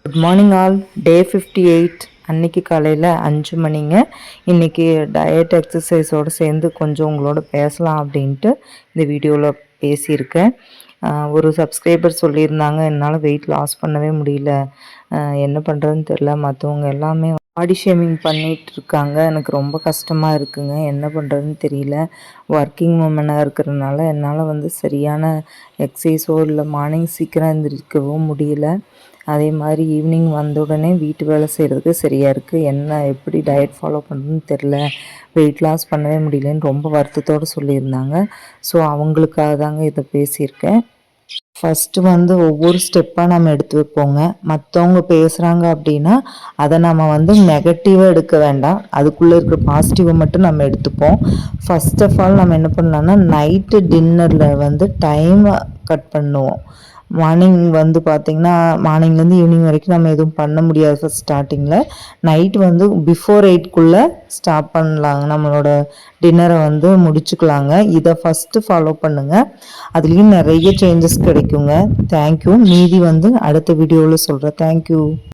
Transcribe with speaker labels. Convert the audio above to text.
Speaker 1: Good morning all. டே 58 அன்னைக்கு காலையில் 5 மணிங்க. இன்றைக்கி டயட் எக்ஸசைஸோடு சேர்ந்து கொஞ்சம் உங்களோட பேசலாம் அப்படின்ட்டு இந்த வீடியோவில் பேசியிருக்கேன். ஒரு சப்ஸ்கிரைபர் சொல்லியிருந்தாங்க, என்னால் வெயிட் லாஸ் பண்ணவே முடியல, என்ன பண்ணுறதுன்னு தெரில, மற்றவங்க எல்லாமே பாடி ஷேமிங் பண்ணிகிட்டு இருக்காங்க, எனக்கு ரொம்ப கஷ்டமாக இருக்குங்க, என்ன பண்ணுறதுன்னு தெரியல. ஒர்க்கிங் உமனாக இருக்கிறதுனால என்னால் சரியான எக்ஸசைஸோ இல்லை மார்னிங் சீக்கிரம் எழுந்திரிக்கவும் முடியல. அதே மாதிரி ஈவினிங் வந்த உடனே வீட்டு வேலை செய்கிறதுக்கு சரியாக இருக்குது. என்ன எப்படி டயட் ஃபாலோ பண்ணுறதுன்னு தெரில, வெயிட் லாஸ் பண்ணவே முடியலன்னு ரொம்ப வருத்தத்தோடு சொல்லியிருந்தாங்க. ஸோ அவங்களுக்காக தாங்க இதை பேசியிருக்கேன். ஃபஸ்ட்டு ஒவ்வொரு ஸ்டெப்பாக நம்ம எடுத்து வைப்போங்க. மற்றவங்க பேசுகிறாங்க அப்படின்னா அதை நம்ம நெகட்டிவாக எடுக்க வேண்டாம், அதுக்குள்ளே இருக்கிற பாசிட்டிவை மட்டும் நம்ம எடுத்துப்போம். ஃபஸ்ட் ஆஃப் ஆல் நம்ம என்ன பண்ணலான்னா, நைட்டு டின்னரில் டைமை கட் பண்ணுவோம். மார்னிங் பார்த்திங்கன்னா மார்னிங்லேருந்து ஈவினிங் வரைக்கும் நம்ம எதுவும் பண்ண முடியாது. ஃபஸ்ட் ஸ்டார்டிங்கில் நைட்டு பிஃபோர் 8க்குள்ளே ஸ்டாப் பண்ணலாங்க, நம்மளோட டின்னரை முடிச்சுக்கலாங்க. இதை ஃபஸ்ட்டு ஃபாலோ பண்ணுங்கள், அதுலேயும் நிறைய சேஞ்சஸ் கிடைக்குங்க. தேங்க்யூ. மீதி அடுத்த வீடியோவில் சொல்கிறேன். தேங்க்யூ.